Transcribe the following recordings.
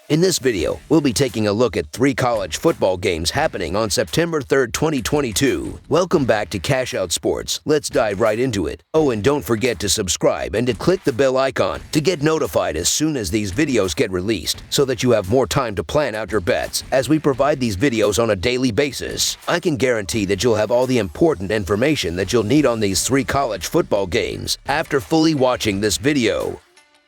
In this video, we'll be taking a look at 3 college football games happening on September 3rd, 2022. Welcome back to Cash Out Sports. Let's dive right into it. Oh, and don't forget to subscribe and to click the bell icon to get notified as soon as these videos get released so that you have more time to plan out your bets as we provide these videos on a daily basis. I can guarantee that you'll have all the important information that you'll need on these 3 college football games after fully watching this video.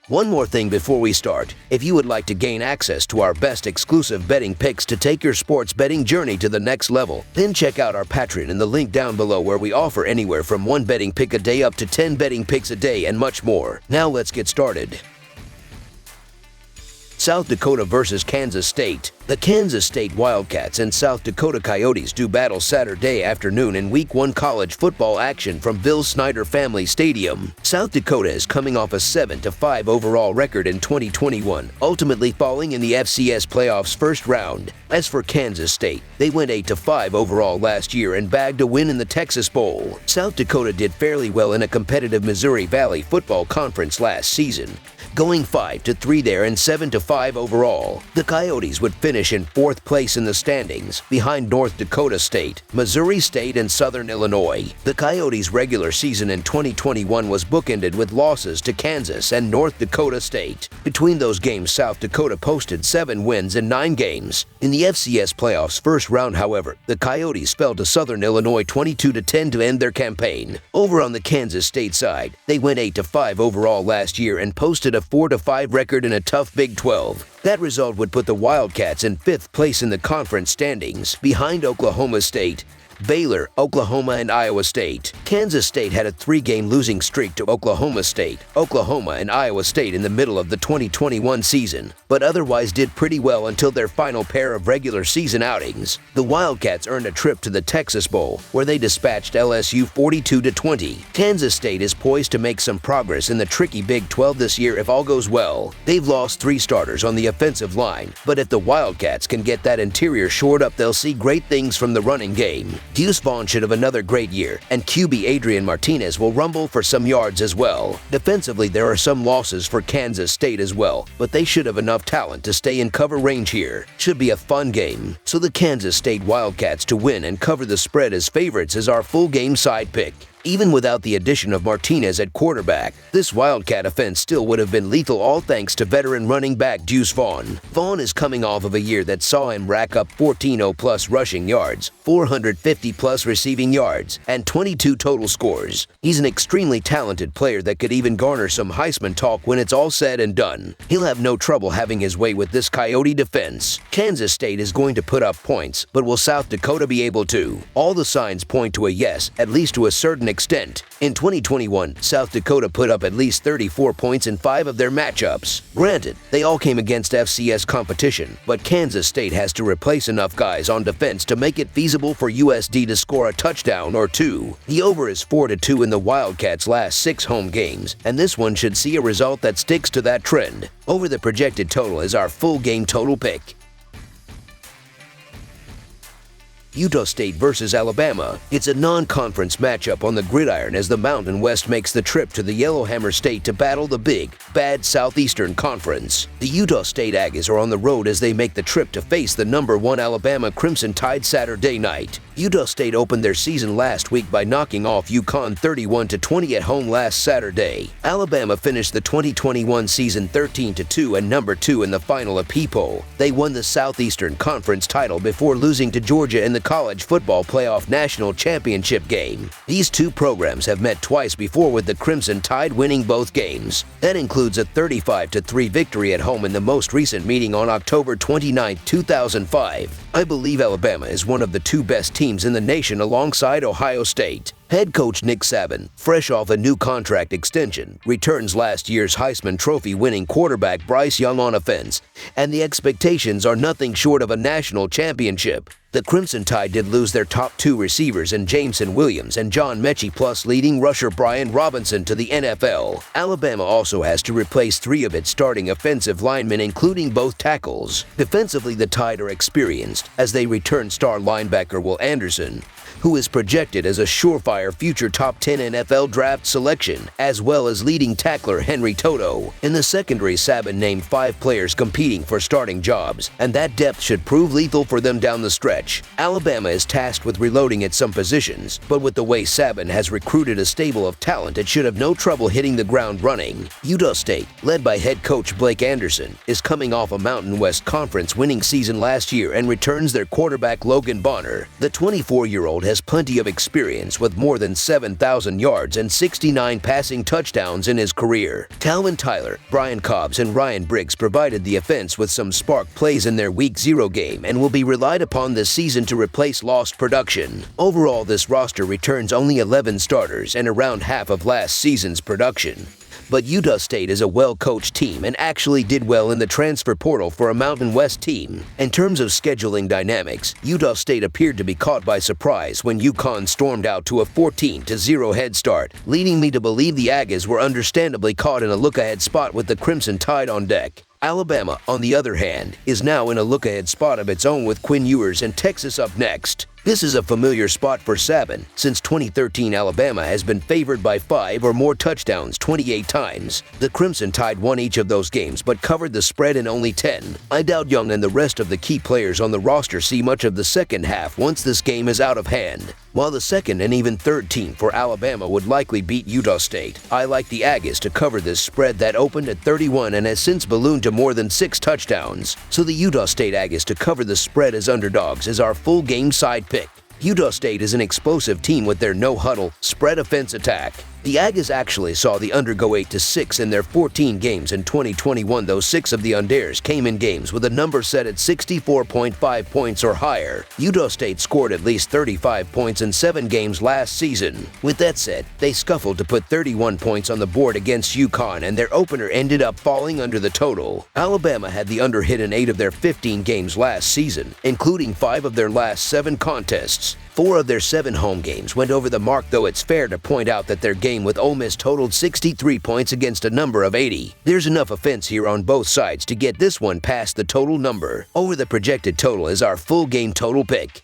One more thing before we start. If you would like to gain access to our best exclusive betting picks to take your sports betting journey to the next level, then check out our Patreon in the link down below where we offer anywhere from 1 betting pick a day up to 10 betting picks a day and much more. Now let's get started. South Dakota versus Kansas State. The Kansas State Wildcats and South Dakota Coyotes do battle Saturday afternoon in Week 1 college football action from Bill Snyder Family Stadium. South Dakota is coming off a 7-5 overall record in 2021, ultimately falling in the FCS playoffs first round. As for Kansas State, they went 8-5 overall last year and bagged a win in the Texas Bowl. South Dakota did fairly well in a competitive Missouri Valley Football Conference last season, going 5-3 there and 7-5 overall. The Coyotes would finish in 4th place in the standings, behind North Dakota State, Missouri State, and Southern Illinois. The Coyotes' regular season in 2021 was bookended with losses to Kansas and North Dakota State. Between those games, South Dakota posted 7 wins in 9 games. In the FCS playoffs first round, however, the Coyotes fell to Southern Illinois 22-10 to end their campaign. Over on the Kansas State side, they went 8-5 overall last year and posted a 4-5 record in a tough Big 12. That result would put the Wildcats in 5th place in the conference standings, behind Oklahoma State, Baylor, Oklahoma, and Iowa State. Kansas State had a 3-game losing streak to Oklahoma State, Oklahoma, and Iowa State in the middle of the 2021 season, but otherwise did pretty well until their final pair of regular season outings. The Wildcats earned a trip to the Texas Bowl, where they dispatched LSU 42-20. Kansas State is poised to make some progress in the tricky Big 12 this year if all goes well. They've lost 3 starters on the offensive line, but if the Wildcats can get that interior shored up, they'll see great things from the running game. Deuce Vaughn should have another great year, and QB Adrian Martinez will rumble for some yards as well. Defensively, there are some losses for Kansas State as well, but they should have enough talent to stay in cover range here. Should be a fun game. So the Kansas State Wildcats to win and cover the spread as favorites is our full game side pick. Even without the addition of Martinez at quarterback, this Wildcat offense still would have been lethal, all thanks to veteran running back Deuce Vaughn. Vaughn is coming off of a year that saw him rack up 14-0+ rushing yards, 450+ receiving yards, and 22 total scores. He's an extremely talented player that could even garner some Heisman talk when it's all said and done. He'll have no trouble having his way with this Coyote defense. Kansas State is going to put up points, but will South Dakota be able to? All the signs point to a yes, at least to a certain extent. In 2021, South Dakota put up at least 34 points in 5 of their matchups. Granted, they all came against FCS competition, but Kansas State has to replace enough guys on defense to make it feasible for USD to score a touchdown or 2. The over is 4-2 in the Wildcats' last 6 home games, and this one should see a result that sticks to that trend. Over the projected total is our full game total pick. Utah State versus Alabama. It's a non-conference matchup on the gridiron as the Mountain West makes the trip to the Yellowhammer State to battle the big, bad Southeastern Conference. The Utah State Aggies are on the road as they make the trip to face the #1 Alabama Crimson Tide Saturday night. Utah State opened their season last week by knocking off UConn 31-20 at home last Saturday. Alabama finished the 2021 season 13-2 and #2 in the final AP poll. They won the Southeastern Conference title before losing to Georgia in the College Football Playoff National Championship game. These 2 programs have met twice before, with the Crimson Tide winning both games. That includes a 35-3 victory at home in the most recent meeting on October 29, 2005. I believe Alabama is one of the 2 best teams in the nation alongside Ohio State. Head coach Nick Saban, fresh off a new contract extension, returns last year's Heisman Trophy winning quarterback Bryce Young on offense, and the expectations are nothing short of a national championship. The Crimson Tide did lose their top 2 receivers in Jameson Williams and John Mechie, plus leading rusher Brian Robinson to the NFL. Alabama also has to replace 3 of its starting offensive linemen, including both tackles. Defensively, the Tide are experienced as they return star linebacker Will Anderson, who is projected as a surefire future top 10 NFL draft selection, as well as leading tackler Henry Toto. In the secondary, Saban named 5 players competing for starting jobs, and that depth should prove lethal for them down the stretch. Alabama is tasked with reloading at some positions, but with the way Saban has recruited a stable of talent, it should have no trouble hitting the ground running. Utah State, led by head coach Blake Anderson, is coming off a Mountain West Conference winning season last year and returns their quarterback Logan Bonner. The 24-year-old has plenty of experience with more than 7,000 yards and 69 passing touchdowns in his career. Talvin Tyler, Brian Cobbs, and Ryan Briggs provided the offense with some spark plays in their Week 0 game and will be relied upon this season to replace lost production. Overall, this roster returns only 11 starters and around half of last season's production. But Utah State is a well-coached team and actually did well in the transfer portal for a Mountain West team. In terms of scheduling dynamics, Utah State appeared to be caught by surprise when UConn stormed out to a 14-0 head start, leading me to believe the Aggies were understandably caught in a look-ahead spot with the Crimson Tide on deck. Alabama, on the other hand, is now in a look-ahead spot of its own with Quinn Ewers and Texas up next. This is a familiar spot for Saban. Since 2013, Alabama has been favored by 5 or more touchdowns 28 times. The Crimson Tide won each of those games but covered the spread in only 10. I doubt Young and the rest of the key players on the roster see much of the second half once this game is out of hand. While the second and even third team for Alabama would likely beat Utah State, I like the Aggies to cover this spread that opened at 31 and has since ballooned to more than 6 touchdowns. So the Utah State Aggies to cover the spread as underdogs is our full game side pick. Utah State is an explosive team with their no-huddle, spread offense attack. The Aggies actually saw the under go 8-6 in their 14 games in 2021, though 6 of the unders came in games with a number set at 64.5 points or higher. Utah State scored at least 35 points in 7 games last season. With that said, they scuffled to put 31 points on the board against UConn, and their opener ended up falling under the total. Alabama had the under hit in 8 of their 15 games last season, including 5 of their last 7 contests. 4 of their 7 home games went over the mark, though it's fair to point out that their game with Ole Miss totaled 63 points against a number of 80. There's enough offense here on both sides to get this one past the total number. Over the projected total is our full game total pick.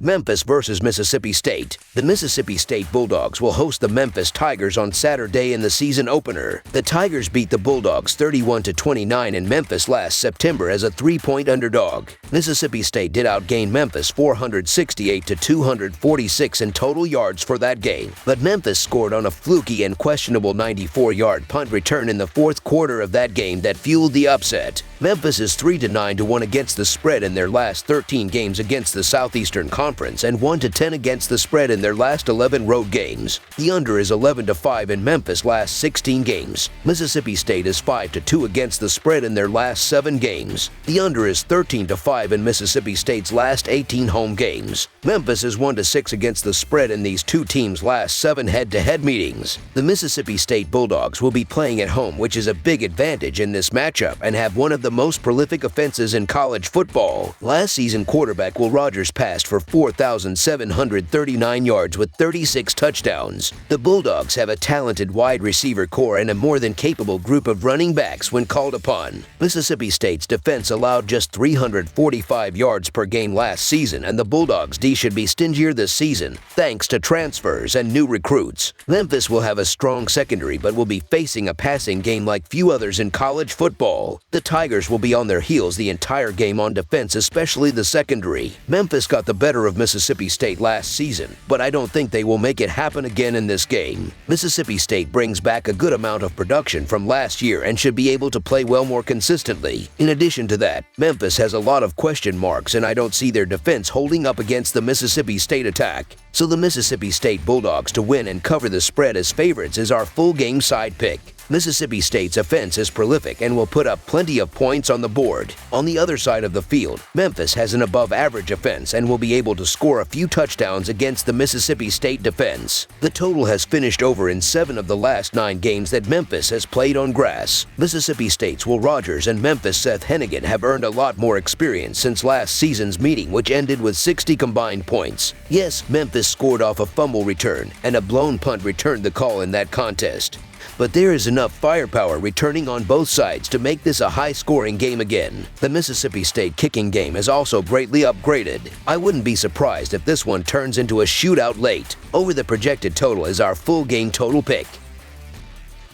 Memphis versus Mississippi State. The Mississippi State Bulldogs will host the Memphis Tigers on Saturday in the season opener. The Tigers beat the Bulldogs 31-29 in Memphis last September as a 3-point underdog. Mississippi State did outgain Memphis 468-246 in total yards for that game, but Memphis scored on a fluky and questionable 94-yard punt return in the fourth quarter of that game that fueled the upset. Memphis is 3-9-1 against the spread in their last 13 games against the Southeastern Conference and 1-10 against the spread in their last 11 road games. The under is 11-5 in Memphis' last 16 games. Mississippi State is 5-2 against the spread in their last 7 games. The under is 13-5 in Mississippi State's last 18 home games. Memphis is 1-6 against the spread in these two teams' last 7 head-to-head meetings. The Mississippi State Bulldogs will be playing at home, which is a big advantage in this matchup, and have one of the most prolific offenses in college football. Last season, quarterback Will Rogers passed for 4,739 yards with 36 touchdowns. The Bulldogs have a talented wide receiver core and a more than capable group of running backs when called upon. Mississippi State's defense allowed just 345 yards per game last season, and the Bulldogs' D should be stingier this season, thanks to transfers and new recruits. Memphis will have a strong secondary but will be facing a passing game like few others in college football. The Tigers will be on their heels the entire game on defense, especially the secondary. Memphis got the better of Mississippi State last season, but I don't think they will make it happen again in this game. Mississippi State brings back a good amount of production from last year and should be able to play well more consistently. In addition to that, Memphis has a lot of question marks, and I don't see their defense holding up against the Mississippi State attack. So the Mississippi State Bulldogs to win and cover the spread as favorites is our full game side pick. Mississippi State's offense is prolific and will put up plenty of points on the board. On the other side of the field, Memphis has an above-average offense and will be able to score a few touchdowns against the Mississippi State defense. The total has finished over in 7 of the last 9 games that Memphis has played on grass. Mississippi State's Will Rogers and Memphis' Seth Hennigan have earned a lot more experience since last season's meeting, which ended with 60 combined points. Yes, Memphis scored off a fumble return, and a blown punt returned the call in that contest. but there is enough firepower returning on both sides to make this a high-scoring game again. The Mississippi State kicking game is also greatly upgraded. I wouldn't be surprised if this one turns into a shootout late. Over the projected total is our full game total pick.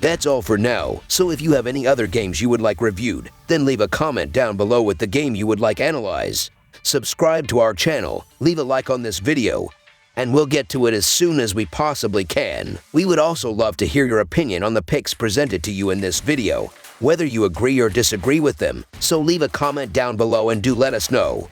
That's all for now, so if you have any other games you would like reviewed, then leave a comment down below with the game you would like analyzed. Subscribe to our channel, leave a like on this video, and we'll get to it as soon as we possibly can. We would also love to hear your opinion on the picks presented to you in this video, whether you agree or disagree with them, so leave a comment down below and do let us know.